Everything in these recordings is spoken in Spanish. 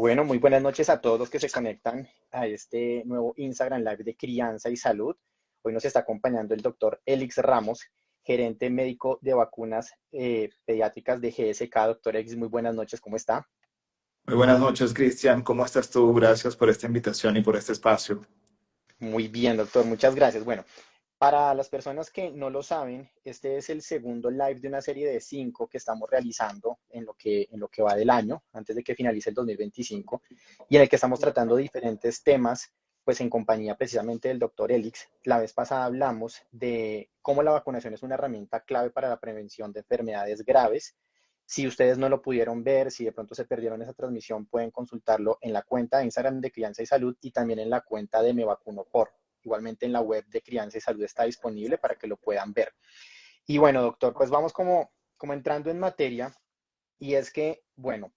Bueno, muy buenas noches a todos los que se conectan a este nuevo Instagram Live de Crianza y Salud. Hoy nos está acompañando el doctor Elix Ramos, gerente médico de vacunas pediátricas de GSK. Doctor Elix, muy buenas noches, ¿cómo está? Muy buenas noches, Cristian. ¿Cómo estás tú? Gracias por esta invitación y por este espacio. Muy bien, doctor, muchas gracias. Bueno, para las personas que no lo saben, este es el segundo live de una serie de 5 que estamos realizando en lo que va del año, antes de que finalice el 2025, y en el que estamos tratando diferentes temas, pues en compañía precisamente del doctor Elix. La vez pasada hablamos de cómo la vacunación es una herramienta clave para la prevención de enfermedades graves. Si ustedes no lo pudieron ver, si de pronto se perdieron esa transmisión, pueden consultarlo en la cuenta de Instagram de Crianza y Salud y también en la cuenta de Me Vacuno Por. Igualmente en la web de Crianza y Salud está disponible para que lo puedan ver. Y bueno, doctor, pues vamos como entrando en materia y es que, bueno,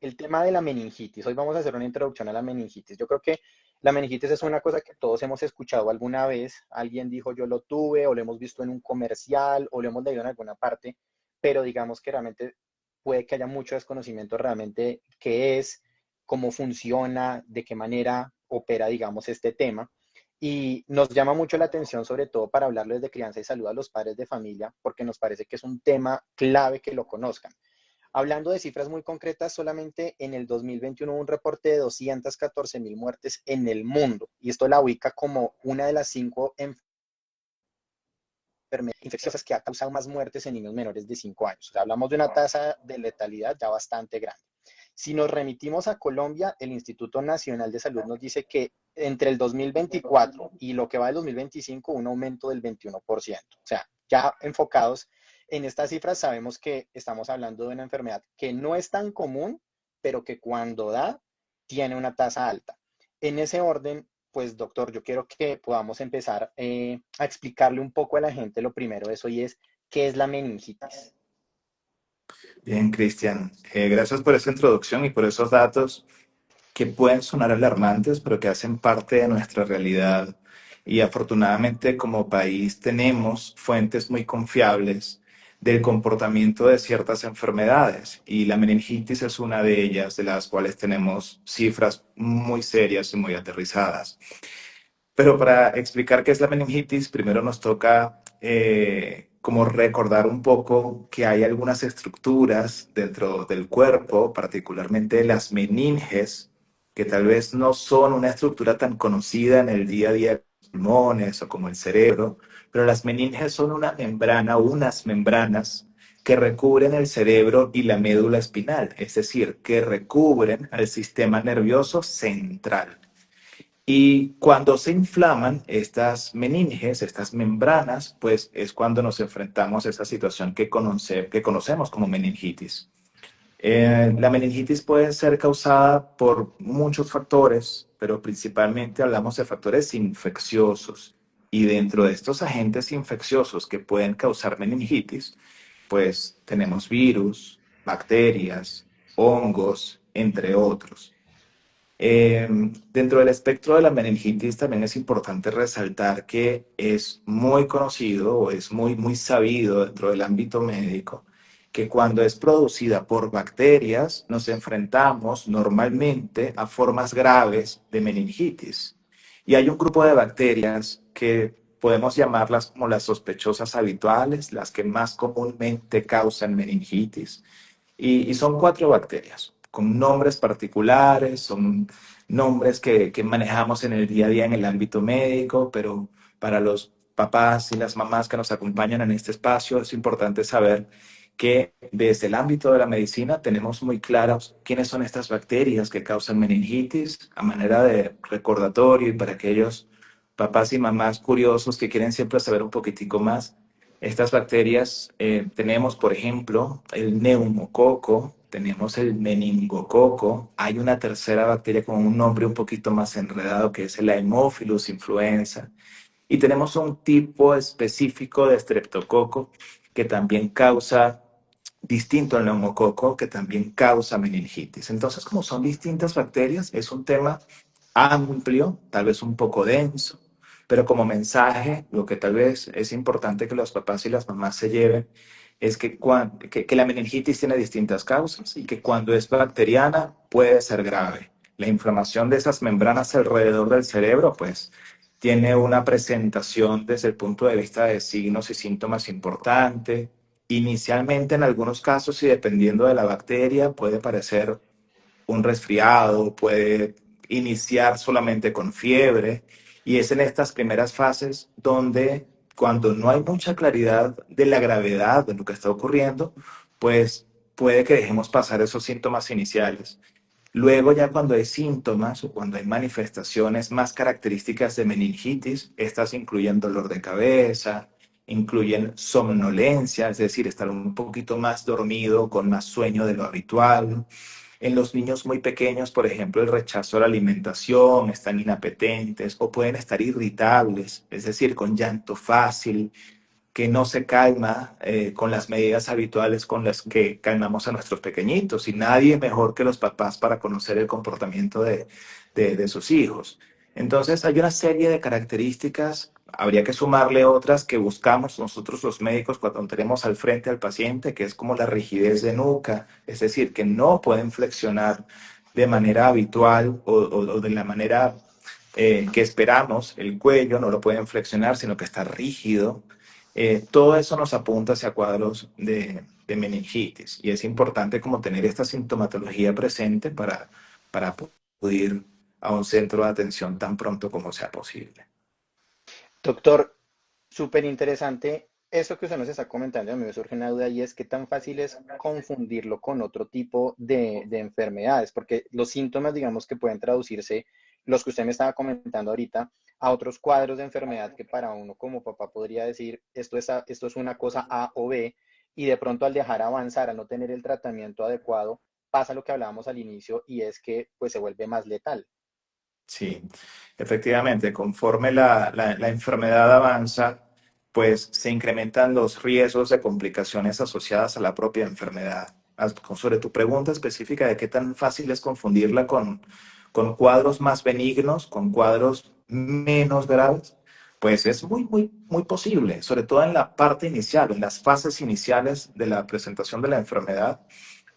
el tema de la meningitis. Hoy vamos a hacer una introducción a la meningitis. Yo creo que la meningitis es una cosa que todos hemos escuchado alguna vez. Alguien dijo yo lo tuve o lo hemos visto en un comercial o lo hemos leído en alguna parte, pero digamos que realmente puede que haya mucho desconocimiento realmente qué es, cómo funciona, de qué manera opera, digamos, este tema. Y nos llama mucho la atención, sobre todo para hablarles de crianza y salud a los padres de familia, porque nos parece que es un tema clave que lo conozcan. Hablando de cifras muy concretas, solamente en el 2021 hubo un reporte de 214.000 muertes en el mundo, y esto la ubica como una de las 5 enfermedades infecciosas que ha causado más muertes en niños menores de 5 años. O sea, hablamos de una tasa de letalidad ya bastante grande. Si nos remitimos a Colombia, el Instituto Nacional de Salud nos dice que entre el 2024 y lo que va del 2025, un aumento del 21%. O sea, ya enfocados en estas cifras, sabemos que estamos hablando de una enfermedad que no es tan común, pero que cuando da, tiene una tasa alta. En ese orden, pues doctor, yo quiero que podamos empezar a explicarle un poco a la gente lo primero de eso y es, ¿qué es la meningitis? Bien, Cristian. Gracias por esa introducción y por esos datos que pueden sonar alarmantes, pero que hacen parte de nuestra realidad. Y afortunadamente como país tenemos fuentes muy confiables del comportamiento de ciertas enfermedades y la meningitis es una de ellas, de las cuales tenemos cifras muy serias y muy aterrizadas. Pero para explicar qué es la meningitis, primero nos toca como recordar un poco que hay algunas estructuras dentro del cuerpo, particularmente las meninges, que tal vez no son una estructura tan conocida en el día a día como los pulmones o como el cerebro, pero las meninges son una membrana o unas membranas que recubren el cerebro y la médula espinal, es decir, que recubren al sistema nervioso central. Y cuando se inflaman estas meninges, estas membranas, pues es cuando nos enfrentamos a esa situación que conocemos como meningitis. La meningitis puede ser causada por muchos factores, pero principalmente hablamos de factores infecciosos. Y dentro de estos agentes infecciosos que pueden causar meningitis, pues tenemos virus, bacterias, hongos, entre otros. Dentro del espectro de la meningitis también es importante resaltar que es muy conocido o es muy sabido dentro del ámbito médico que cuando es producida por bacterias nos enfrentamos normalmente a formas graves de meningitis. Y hay un grupo de bacterias que podemos llamarlas como las sospechosas habituales, las que más comúnmente causan meningitis. Y son cuatro bacterias con nombres particulares, son nombres que manejamos en el día a día en el ámbito médico, pero para los papás y las mamás que nos acompañan en este espacio es importante saber que desde el ámbito de la medicina tenemos muy claros quiénes son estas bacterias que causan meningitis a manera de recordatorio y para aquellos papás y mamás curiosos que quieren siempre saber un poquitico más. Estas bacterias tenemos, por ejemplo, el neumococo, tenemos el meningococo, hay una tercera bacteria con un nombre un poquito más enredado que es el Haemophilus influenza y tenemos un tipo específico de streptococo que también causa, distinto al neumococo, que también causa meningitis. Entonces, como son distintas bacterias, es un tema amplio, tal vez un poco denso, pero como mensaje, lo que tal vez es importante que los papás y las mamás se lleven es que la meningitis tiene distintas causas y que cuando es bacteriana puede ser grave. La inflamación de esas membranas alrededor del cerebro, pues, tiene una presentación desde el punto de vista de signos y síntomas importante. Inicialmente, en algunos casos, y dependiendo de la bacteria, puede parecer un resfriado, puede iniciar solamente con fiebre, y es en estas primeras fases donde, cuando no hay mucha claridad de la gravedad de lo que está ocurriendo, pues puede que dejemos pasar esos síntomas iniciales. Luego, ya cuando hay síntomas o cuando hay manifestaciones más características de meningitis, estas incluyen dolor de cabeza, incluyen somnolencia, es decir, estar un poquito más dormido, con más sueño de lo habitual. En los niños muy pequeños, por ejemplo, el rechazo a la alimentación, están inapetentes o pueden estar irritables, es decir, con llanto fácil, que no se calma con las medidas habituales con las que calmamos a nuestros pequeñitos. Y nadie mejor que los papás para conocer el comportamiento de sus hijos. Entonces hay una serie de características, habría que sumarle otras que buscamos nosotros los médicos cuando tenemos al frente al paciente, que es como la rigidez de nuca, es decir, que no pueden flexionar de manera habitual o de la manera que esperamos, el cuello no lo pueden flexionar, sino que está rígido. Todo eso nos apunta hacia cuadros de meningitis y es importante como tener esta sintomatología presente para acudir a un centro de atención tan pronto como sea posible. Doctor, súper interesante eso que usted nos está comentando. A mí me surge una duda y es qué tan fácil es confundirlo con otro tipo de enfermedades, porque los síntomas, digamos, que pueden traducirse, los que usted me estaba comentando ahorita, a otros cuadros de enfermedad que para uno como papá podría decir, esto es una cosa A o B, y de pronto al dejar avanzar, al no tener el tratamiento adecuado, pasa lo que hablábamos al inicio y es que pues se vuelve más letal. Sí, efectivamente, conforme la enfermedad avanza, pues se incrementan los riesgos de complicaciones asociadas a la propia enfermedad. Sobre tu pregunta específica de qué tan fácil es confundirla con cuadros más benignos, con cuadros menos graves, pues es muy posible, sobre todo en la parte inicial, en las fases iniciales de la presentación de la enfermedad,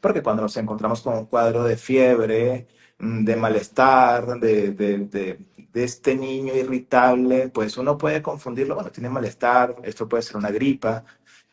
porque cuando nos encontramos con un cuadro de fiebre, de malestar, de este niño irritable, pues uno puede confundirlo, bueno, tiene malestar, esto puede ser una gripa.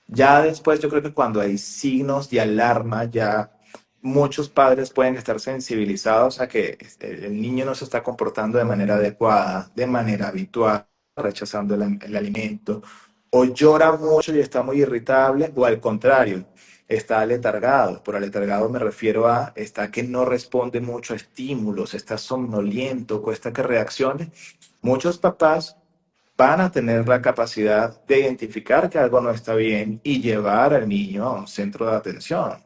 Ya después yo creo que cuando hay signos de alarma, ya muchos padres pueden estar sensibilizados a que el niño no se está comportando de manera adecuada, de manera habitual, rechazando el alimento, o llora mucho y está muy irritable, o al contrario, está aletargado. Por aletargado me refiero a está que no responde mucho a estímulos, está somnoliento, cuesta que reaccione. Muchos papás van a tener la capacidad de identificar que algo no está bien y llevar al niño a un centro de atención.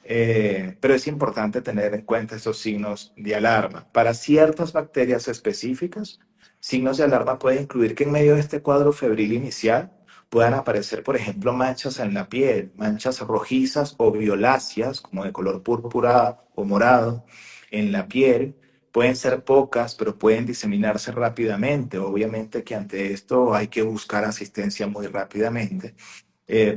Pero es importante tener en cuenta estos signos de alarma. Para ciertas bacterias específicas, signos de alarma pueden incluir que en medio de este cuadro febril inicial puedan aparecer, por ejemplo, manchas en la piel, manchas rojizas o violáceas, como de color púrpura o morado, en la piel. Pueden ser pocas, pero pueden diseminarse rápidamente. Obviamente que ante esto hay que buscar asistencia muy rápidamente.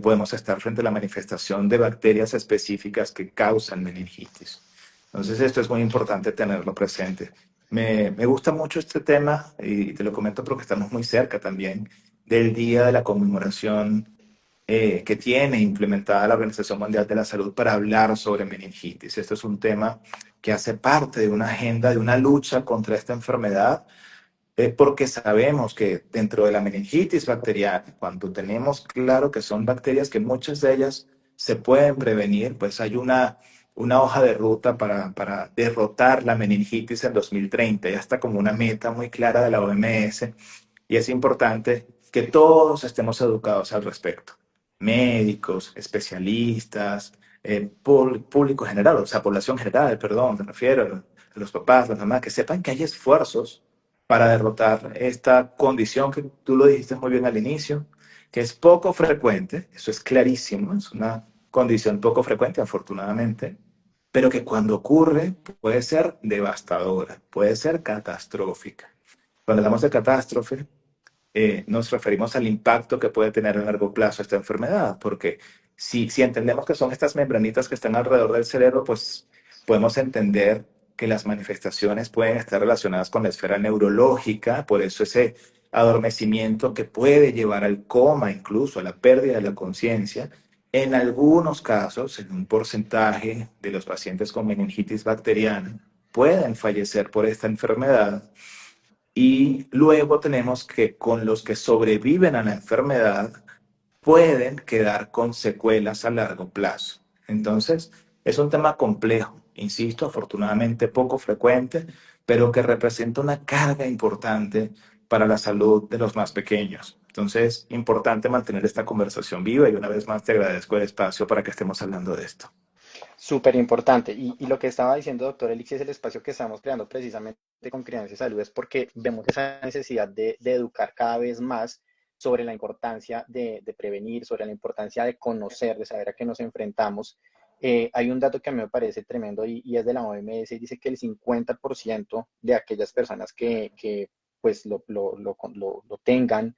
Podemos estar frente a la manifestación de bacterias específicas que causan meningitis. Entonces, esto es muy importante tenerlo presente. Me gusta mucho este tema y te lo comento porque estamos muy cerca también del día de la conmemoración que tiene implementada la Organización Mundial de la Salud para hablar sobre meningitis. Esto es un tema que hace parte de una agenda, de una lucha contra esta enfermedad porque sabemos que dentro de la meningitis bacteriana, cuando tenemos claro que son bacterias que muchas de ellas se pueden prevenir, pues hay una hoja de ruta para derrotar la meningitis en 2030. Ya está como una meta muy clara de la OMS y es importante que todos estemos educados al respecto. Médicos, especialistas, público general, o sea, población general, perdón, me refiero a los papás, las mamás, que sepan que hay esfuerzos para derrotar esta condición que tú lo dijiste muy bien al inicio, que es poco frecuente, eso es clarísimo, es una condición poco frecuente, afortunadamente, pero que cuando ocurre puede ser devastadora, puede ser catastrófica. Cuando hablamos de catástrofe, nos referimos al impacto que puede tener a largo plazo esta enfermedad, porque Si entendemos que son estas membranitas que están alrededor del cerebro, pues podemos entender que las manifestaciones pueden estar relacionadas con la esfera neurológica, por eso ese adormecimiento que puede llevar al coma, incluso a la pérdida de la conciencia. En algunos casos, en un porcentaje de los pacientes con meningitis bacteriana, pueden fallecer por esta enfermedad. Y luego tenemos que con los que sobreviven a la enfermedad, pueden quedar con secuelas a largo plazo. Entonces, es un tema complejo, insisto, afortunadamente poco frecuente, pero que representa una carga importante para la salud de los más pequeños. Entonces, importante mantener esta conversación viva y una vez más te agradezco el espacio para que estemos hablando de esto. Súper importante. Y lo que estaba diciendo, doctor Elix, es el espacio que estamos creando precisamente con Crianza y Salud, es porque vemos esa necesidad de educar cada vez más sobre la importancia de prevenir, sobre la importancia de conocer, de saber a qué nos enfrentamos. Hay un dato que a mí me parece tremendo y es de la OMS y dice que el 50% de aquellas personas que pues lo tengan,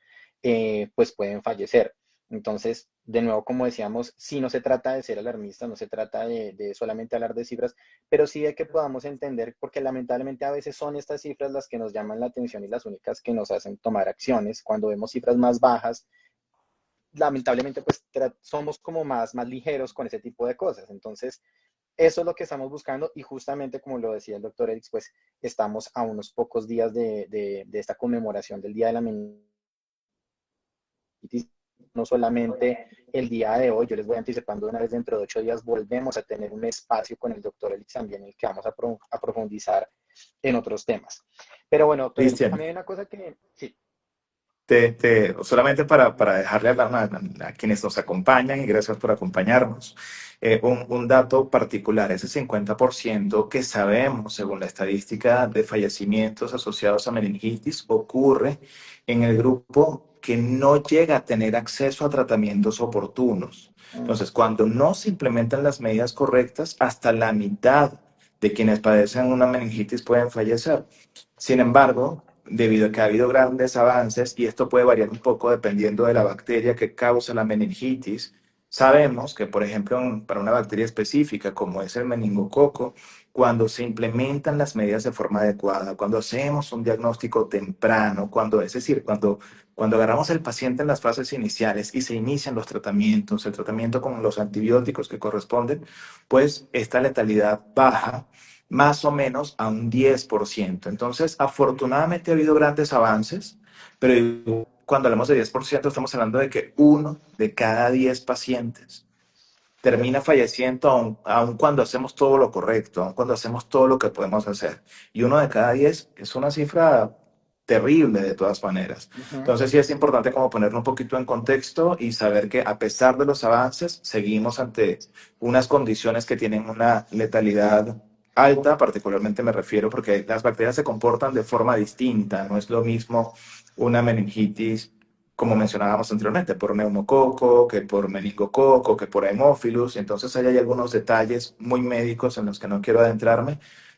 pues pueden fallecer. Entonces, de nuevo, como decíamos, sí no se trata de ser alarmistas, no se trata de solamente hablar de cifras, pero sí de que podamos entender, porque lamentablemente a veces son estas cifras las que nos llaman la atención y las únicas que nos hacen tomar acciones. Cuando vemos cifras más bajas, lamentablemente pues somos como más ligeros con ese tipo de cosas. Entonces, eso es lo que estamos buscando y justamente como lo decía el doctor Erix, pues estamos a unos pocos días de esta conmemoración del Día de la Meningitis, no solamente el día de hoy, yo les voy anticipando una vez dentro de 8 días, volvemos a tener un espacio con el doctor Elix también en el que vamos a profundizar en otros temas. Pero bueno, doctor Elix, a Cristian, mí hay una cosa que, sí, solamente para dejarle a quienes nos acompañan y gracias por acompañarnos, un dato particular, ese 50% que sabemos, según la estadística de fallecimientos asociados a meningitis, ocurre en el grupo que no llega a tener acceso a tratamientos oportunos. Entonces, cuando no se implementan las medidas correctas, hasta la mitad de quienes padecen una meningitis pueden fallecer. Sin embargo, debido a que ha habido grandes avances, y esto puede variar un poco dependiendo de la bacteria que causa la meningitis, sabemos que, por ejemplo, para una bacteria específica como es el meningococo, cuando se implementan las medidas de forma adecuada, cuando hacemos un diagnóstico temprano, es decir, cuando agarramos al paciente en las fases iniciales y se inician los tratamientos, el tratamiento con los antibióticos que corresponden, pues esta letalidad baja más o menos a un 10%. Entonces, afortunadamente ha habido grandes avances, pero cuando hablamos de 10%, estamos hablando de que uno de cada 10 pacientes termina falleciendo aun cuando hacemos todo lo correcto, aun cuando hacemos todo lo que podemos hacer. Y uno de cada 10 es una cifra terrible de todas maneras. uh -huh. Entonces sí es importante como ponerlo un poquito en contexto y saber que a pesar de los avances, seguimos ante unas condiciones que tienen una letalidad alta, particularmente me refiero porque las bacterias se comportan de forma distinta, no es lo mismo una meningitis como mencionábamos anteriormente, por neumococo, que por meningococo, que por hemófilus. Entonces ahí hay algunos detalles muy médicos en los que no quiero adentrarme,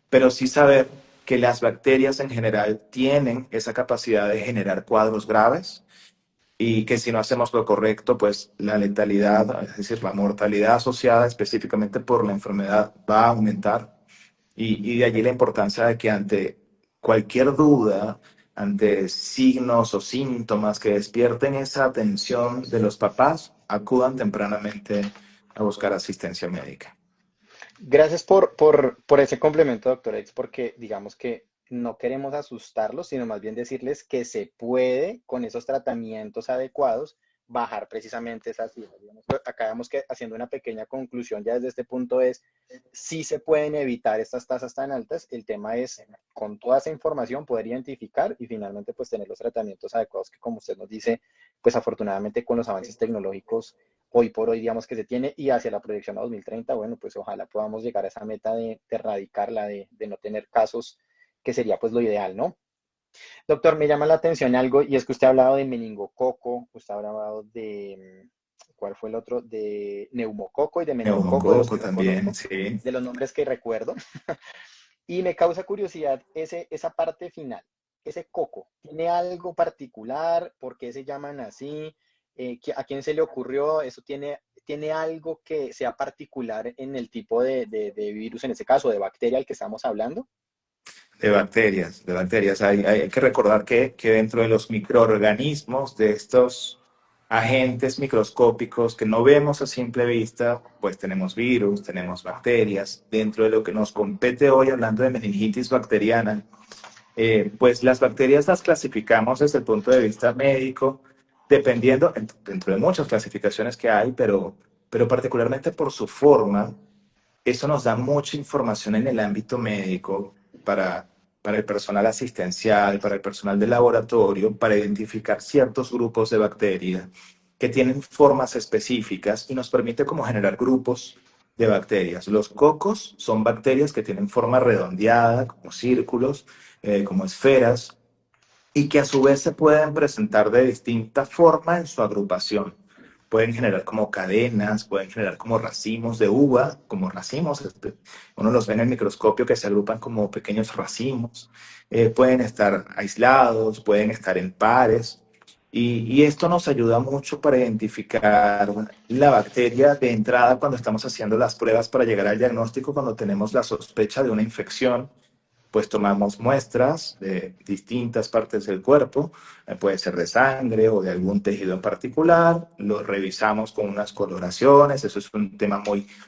pero sí saber que las bacterias en general tienen esa capacidad de generar cuadros graves y que si no hacemos lo correcto, pues la letalidad, es decir, la mortalidad asociada específicamente por la enfermedad va a aumentar y de allí la importancia de que ante cualquier duda, ante signos o síntomas que despierten esa atención de los papás, acudan tempranamente a buscar asistencia médica. Gracias por ese complemento, doctor X, porque digamos que no queremos asustarlos, sino más bien decirles que se puede, con esos tratamientos adecuados, bajar precisamente esas cifras. Digamos, acá vemos que haciendo una pequeña conclusión ya desde este punto es, sí se pueden evitar estas tasas tan altas, el tema es con toda esa información poder identificar y finalmente pues tener los tratamientos adecuados que como usted nos dice, pues afortunadamente con los avances tecnológicos hoy por hoy, digamos, que se tiene y hacia la proyección a 2030, bueno, pues ojalá podamos llegar a esa meta de erradicarla, de no tener casos, que sería pues lo ideal, ¿no? Doctor, me llama la atención algo y es que usted ha hablado de meningococo, usted ha hablado de, ¿cuál fue el otro? De neumococo y de meningococo, de los Neumococo que yo también, conozco, sí. de los nombres que recuerdo. Y me causa curiosidad esa parte final, ese coco. ¿Tiene algo particular? ¿Por qué se llaman así? ¿A quién se le ocurrió? ¿Eso tiene algo que sea particular en el tipo de virus, en este caso de bacteria al que estamos hablando? De bacterias, de bacterias. Hay que recordar que dentro de los microorganismos, de estos agentes microscópicos que no vemos a simple vista, pues tenemos virus, tenemos bacterias. Dentro de lo que nos compete hoy, hablando de meningitis bacteriana, pues las bacterias las clasificamos desde el punto de vista médico, dependiendo, dentro de muchas clasificaciones que hay, pero particularmente por su forma, eso nos da mucha información en el ámbito médico para, para el personal asistencial, para el personal de laboratorio, para identificar ciertos grupos de bacterias que tienen formas específicas y nos permite como generar grupos de bacterias. Los cocos son bacterias que tienen forma redondeada, como círculos, como esferas, y que a su vez se pueden presentar de distinta forma en su agrupación. Pueden generar como cadenas, pueden generar como racimos de uva, como racimos, uno los ve en el microscopio que se agrupan como pequeños racimos. Pueden estar aislados, pueden estar en pares, y esto nos ayuda mucho para identificar la bacteria de entrada cuando estamos haciendo las pruebas para llegar al diagnóstico, cuando tenemos la sospecha de una infección. Pues tomamos muestras de distintas partes del cuerpo, puede ser de sangre o de algún tejido en particular, lo revisamos con unas coloraciones, eso es un tema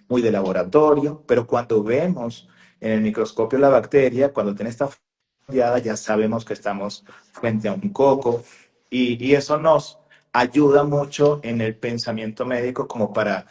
muy de laboratorio, pero cuando vemos en el microscopio la bacteria, cuando tiene esta forma, ya sabemos que estamos frente a un coco, y eso nos ayuda mucho en el pensamiento médico como para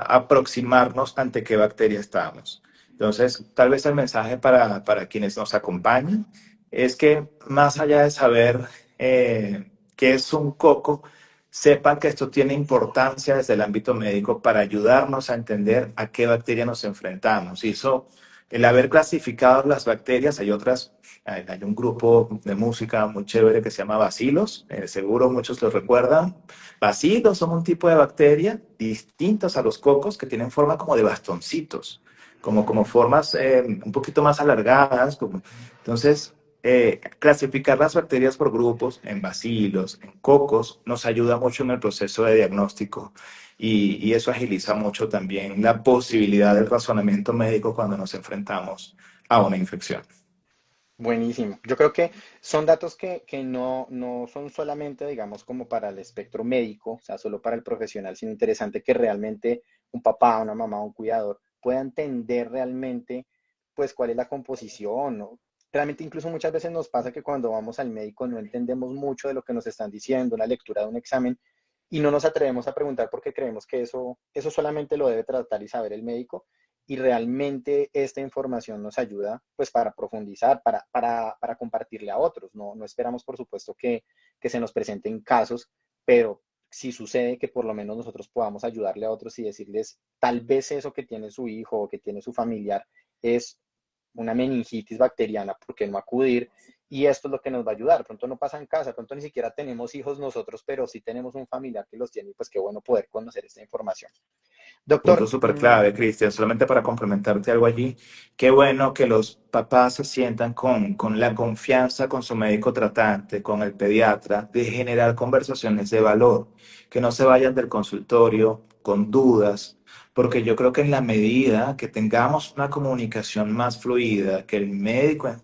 aproximarnos ante qué bacteria estamos. Entonces, tal vez el mensaje para quienes nos acompañan es que más allá de saber qué es un coco, sepan que esto tiene importancia desde el ámbito médico para ayudarnos a entender a qué bacteria nos enfrentamos. Y eso, el haber clasificado las bacterias, hay otras, hay un grupo de música muy chévere que se llama Bacilos, seguro muchos lo recuerdan. Bacilos son un tipo de bacteria distintos a los cocos que tienen forma como de bastoncitos, como formas un poquito más alargadas. Entonces, clasificar las bacterias por grupos, en bacilos, en cocos, nos ayuda mucho en el proceso de diagnóstico y eso agiliza mucho también la posibilidad del razonamiento médico cuando nos enfrentamos a una infección. Buenísimo. Yo creo que son datos que no son solamente, digamos, como para el espectro médico, o sea, solo para el profesional, sino interesante que realmente un papá, una mamá, un cuidador pueda entender realmente, pues, cuál es la composición, ¿no? Realmente incluso muchas veces nos pasa que cuando vamos al médico no entendemos mucho de lo que nos están diciendo, una lectura de un examen, y no nos atrevemos a preguntar porque creemos que eso solamente lo debe tratar y saber el médico y realmente esta información nos ayuda pues para profundizar, para compartirle a otros. No esperamos, por supuesto, que se nos presenten casos, pero si sucede que por lo menos nosotros podamos ayudarle a otros y decirles, tal vez eso que tiene su hijo o que tiene su familiar es una meningitis bacteriana, ¿por qué no acudir? Y esto es lo que nos va a ayudar. Pronto no pasa en casa, pronto ni siquiera tenemos hijos nosotros, pero sí tenemos un familiar que los tiene y pues qué bueno poder conocer esta información. Punto Doctor, súper clave, Cristian. Solamente para complementarte algo allí, qué bueno que los papás se sientan con la confianza con su médico tratante, con el pediatra, de generar conversaciones de valor, que no se vayan del consultorio con dudas, porque yo creo que en la medida que tengamos una comunicación más fluida, que el médico,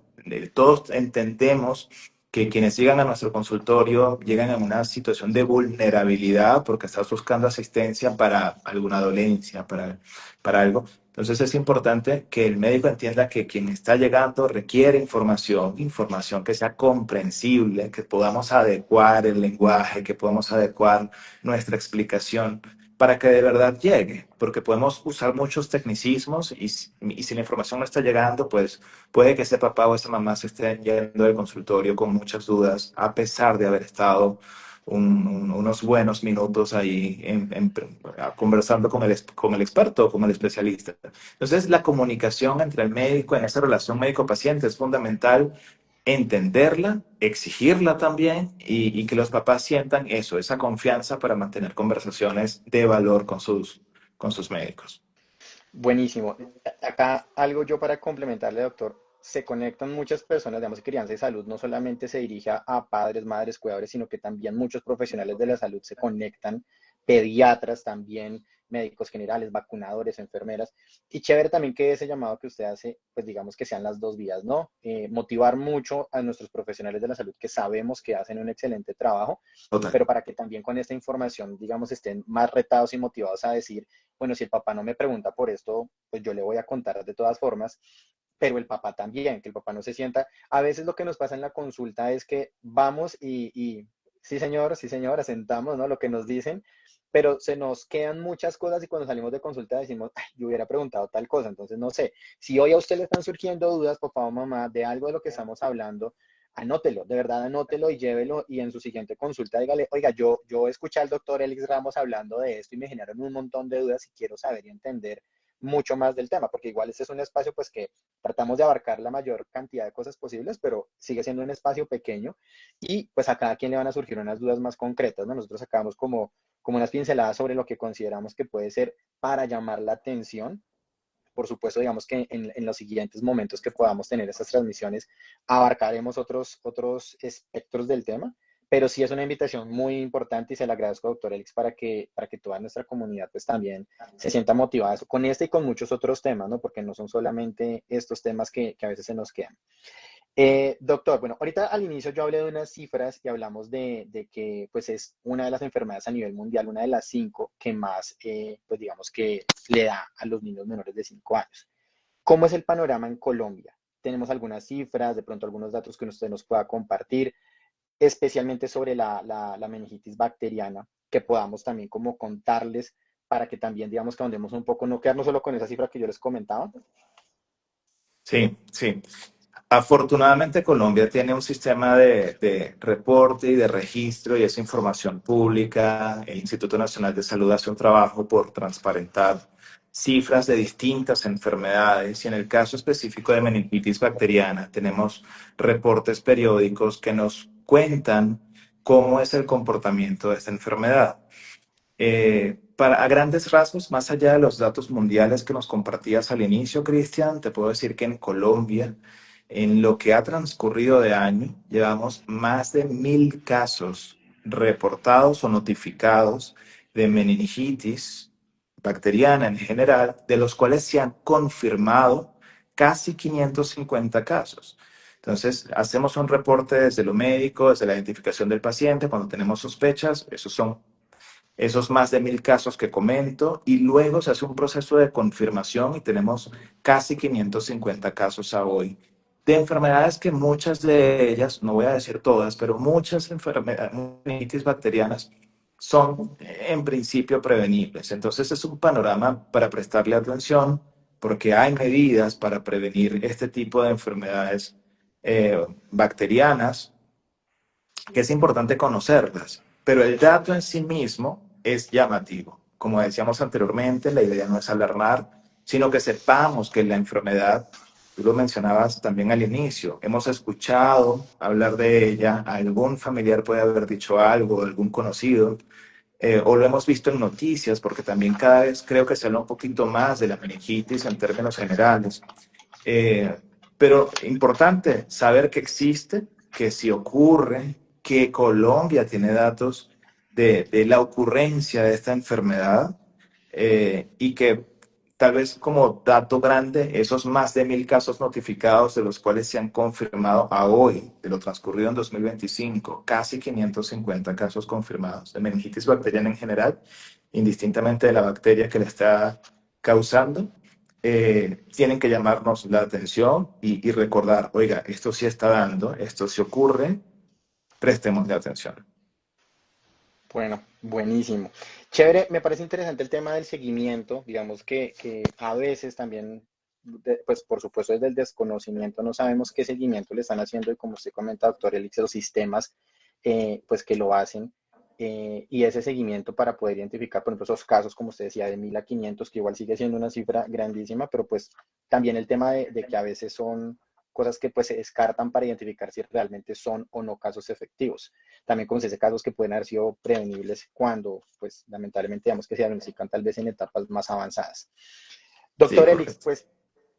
todos entendemos que quienes llegan a nuestro consultorio llegan en una situación de vulnerabilidad porque estás buscando asistencia para alguna dolencia, para algo. Entonces es importante que el médico entienda que quien está llegando requiere información, información que sea comprensible, que podamos adecuar el lenguaje, que podamos adecuar nuestra explicación para que de verdad llegue, porque podemos usar muchos tecnicismos y si la información no está llegando, pues puede que ese papá o esa mamá se estén yendo del consultorio con muchas dudas, a pesar de haber estado unos buenos minutos ahí conversando con el experto, con el especialista. Entonces, la comunicación entre el médico en esa relación médico-paciente es fundamental, entenderla, exigirla también y que los papás sientan eso, esa confianza para mantener conversaciones de valor con sus médicos. buenísimo. Acá algo yo para complementarle, doctor. Se conectan muchas personas, digamos, de crianza y salud, no solamente se dirige a padres, madres, cuidadores, sino que también muchos profesionales de la salud se conectan pediatras también, médicos generales, vacunadores, enfermeras. Y chévere también que ese llamado que usted hace, pues digamos que sean las dos vías, ¿no? Motivar mucho a nuestros profesionales de la salud que sabemos que hacen un excelente trabajo, Total. pero para que también con esta información, digamos, estén más retados y motivados a decir, bueno, si el papá no me pregunta por esto, pues yo le voy a contar de todas formas, pero el papá también, que el papá no se sienta. A veces lo que nos pasa en la consulta es que vamos sí señor, asentamos, ¿no? Lo que nos dicen, pero se nos quedan muchas cosas y cuando salimos de consulta decimos, ay, yo hubiera preguntado tal cosa. Entonces, no sé, si hoy a usted le están surgiendo dudas, papá o mamá, de algo de lo que estamos hablando, anótelo, de verdad anótelo y llévelo y en su siguiente consulta dígale, oiga, yo escuché al doctor Elix Ramos hablando de esto y me generaron un montón de dudas y quiero saber y entender mucho más del tema, porque igual este es un espacio pues que tratamos de abarcar la mayor cantidad de cosas posibles, pero sigue siendo un espacio pequeño y pues a cada quien le van a surgir unas dudas más concretas, ¿no? Nosotros sacamos como unas pinceladas sobre lo que consideramos que puede ser para llamar la atención. Por supuesto, digamos que en los siguientes momentos que podamos tener estas transmisiones, abarcaremos otros espectros del tema, pero sí es una invitación muy importante y se le agradezco, doctor Elix, para que toda nuestra comunidad pues también se sienta motivada con este y con muchos otros temas, ¿no? Porque no son solamente estos temas que a veces se nos quedan. Doctor, bueno, ahorita al inicio yo hablé de unas cifras y hablamos de que pues es una de las enfermedades a nivel mundial, una de las 5 que más, pues digamos que le da a los niños menores de 5 años. ¿Cómo es el panorama en Colombia? Tenemos algunas cifras, de pronto algunos datos que usted nos pueda compartir, especialmente sobre la meningitis bacteriana, que podamos también como contarles para que también, digamos, que ahondemos un poco, no quedarnos solo con esa cifra que yo les comentaba. Sí, sí. Afortunadamente Colombia tiene un sistema de reporte y de registro y es información pública. El Instituto Nacional de Salud hace un trabajo por transparentar cifras de distintas enfermedades y en el caso específico de meningitis bacteriana tenemos reportes periódicos que nos cuentan cómo es el comportamiento de esta enfermedad. A grandes rasgos, más allá de los datos mundiales que nos compartías al inicio, Cristian, te puedo decir que en Colombia, en lo que ha transcurrido de año, llevamos más de 1.000 casos reportados o notificados de meningitis bacteriana en general, de los cuales se han confirmado casi 550 casos. Entonces, hacemos un reporte desde lo médico, desde la identificación del paciente, cuando tenemos sospechas, esos son esos más de 1.000 casos que comento, y luego se hace un proceso de confirmación y tenemos casi 550 casos a hoy de enfermedades que muchas de ellas, no voy a decir todas, pero muchas enfermedades bacterianas son en principio prevenibles. Entonces es un panorama para prestarle atención porque hay medidas para prevenir este tipo de enfermedades bacterianas que es importante conocerlas, pero el dato en sí mismo es llamativo. Como decíamos anteriormente, la idea no es alarmar, sino que sepamos que la enfermedad, tú lo mencionabas también al inicio, hemos escuchado hablar de ella, algún familiar puede haber dicho algo, algún conocido, o lo hemos visto en noticias, porque también cada vez creo que se habla un poquito más de la meningitis en términos generales. Eh, pero importante saber que existe, que si ocurre, que Colombia tiene datos de la ocurrencia de esta enfermedad y que tal vez como dato grande, esos más de 1.000 casos notificados de los cuales se han confirmado a hoy, de lo transcurrido en 2025, casi 550 casos confirmados de meningitis bacteriana en general, indistintamente de la bacteria que le está causando, tienen que llamarnos la atención y recordar, oiga, esto sí está dando, esto sí ocurre, prestémosle atención. Bueno, buenísimo. Chévere, me parece interesante el tema del seguimiento, digamos que a veces también, pues por supuesto desde el desconocimiento no sabemos qué seguimiento le están haciendo y como usted comenta, doctor Elix, los sistemas pues que lo hacen y ese seguimiento para poder identificar, por ejemplo, esos casos, como usted decía, de 1.000 a 500 que igual sigue siendo una cifra grandísima, pero pues también el tema de que a veces son cosas que pues se descartan para identificar si realmente son o no casos efectivos. También como se dice, casos que pueden haber sido prevenibles cuando, pues lamentablemente, digamos que se diagnostican tal vez en etapas más avanzadas. Sí, Doctor Elix, correcto. pues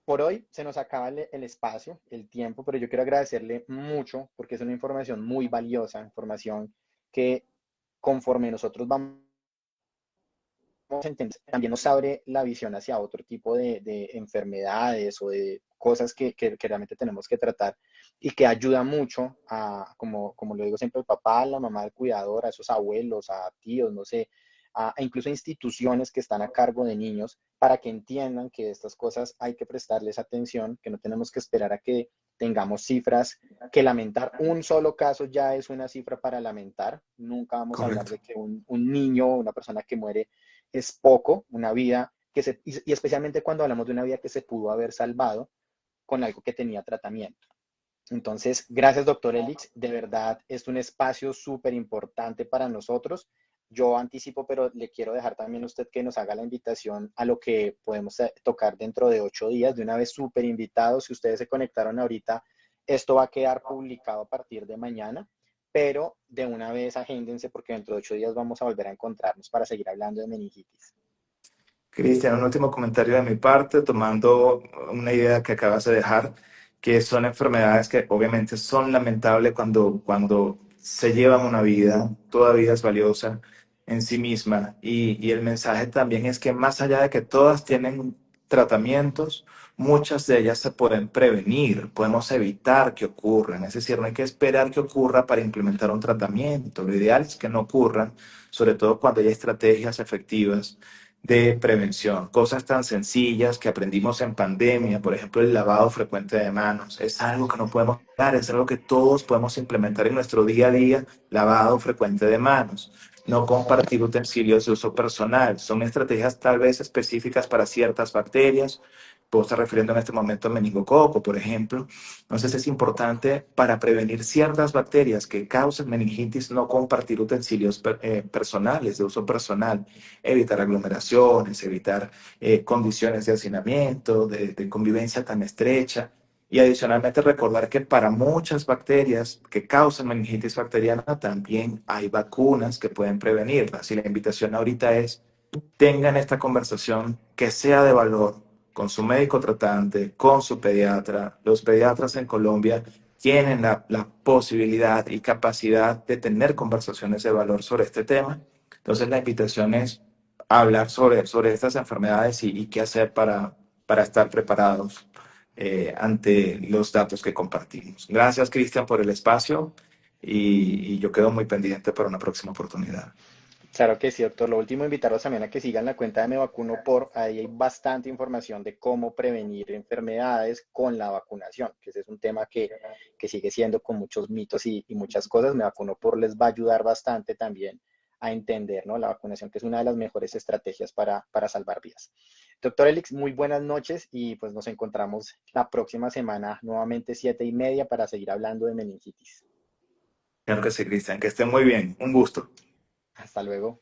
por hoy se nos acaba el espacio, el tiempo, pero yo quiero agradecerle mucho porque es una información muy valiosa, información que conforme nosotros vamos también nos abre la visión hacia otro tipo de enfermedades o de cosas que realmente tenemos que tratar y que ayuda mucho a, como lo digo siempre, el papá, la mamá, el cuidador, a esos abuelos, a tíos, no sé, a incluso instituciones que están a cargo de niños para que entiendan que estas cosas hay que prestarles atención, que no tenemos que esperar a que tengamos cifras que lamentar. Un solo caso ya es una cifra para lamentar. Nunca vamos a hablar Correcto. de que un niño o una persona que muere es poco, una vida y especialmente cuando hablamos de una vida que se pudo haber salvado con algo que tenía tratamiento. Entonces, gracias, doctor Elix. De verdad, es un espacio súper importante para nosotros. Yo anticipo, pero le quiero dejar también a usted que nos haga la invitación a lo que podemos tocar dentro de 8 días. De una vez, súper invitados. Si ustedes se conectaron ahorita, esto va a quedar publicado a partir de mañana, pero de una vez agéndense porque dentro de 8 días vamos a volver a encontrarnos para seguir hablando de meningitis. Cristian, un último comentario de mi parte, tomando una idea que acabas de dejar, que son enfermedades que obviamente son lamentables cuando se llevan una vida, toda vida es valiosa en sí misma. Y el mensaje también es que más allá de que todas tienen tratamientos, muchas de ellas se pueden prevenir, podemos evitar que ocurran. Es decir, no hay que esperar que ocurra para implementar un tratamiento. Lo ideal es que no ocurran, sobre todo cuando hay estrategias efectivas de prevención. Cosas tan sencillas que aprendimos en pandemia, por ejemplo, el lavado frecuente de manos. Es algo que no podemos dar, es algo que todos podemos implementar en nuestro día a día, lavado frecuente de manos. No compartir utensilios de uso personal. Son estrategias tal vez específicas para ciertas bacterias. Puedo estar refiriendo en este momento a meningococo, por ejemplo. Entonces es importante para prevenir ciertas bacterias que causen meningitis no compartir utensilios personales, de uso personal, evitar aglomeraciones, evitar condiciones de hacinamiento, de convivencia tan estrecha. Y adicionalmente recordar que para muchas bacterias que causan meningitis bacteriana también hay vacunas que pueden prevenirlas. Y la invitación ahorita es tengan esta conversación que sea de valor con su médico tratante, con su pediatra. Los pediatras en Colombia tienen la posibilidad y capacidad de tener conversaciones de valor sobre este tema. Entonces la invitación es hablar sobre estas enfermedades y qué hacer para estar preparados ante los datos que compartimos. Gracias, Cristian, por el espacio y yo quedo muy pendiente para una próxima oportunidad. Claro que sí, doctor. Lo último, invitarlos también a que sigan la cuenta de Me Vacuno por, ahí hay bastante información de cómo prevenir enfermedades con la vacunación, que ese es un tema que sigue siendo con muchos mitos y muchas cosas. Me Vacuno por les va a ayudar bastante también a entender, ¿no? La vacunación, que es una de las mejores estrategias para salvar vidas. Doctor Elix, muy buenas noches y pues nos encontramos la próxima semana, nuevamente 7:30, para seguir hablando de meningitis. Claro que sí, Cristian, que esté muy bien. Un gusto. Hasta luego.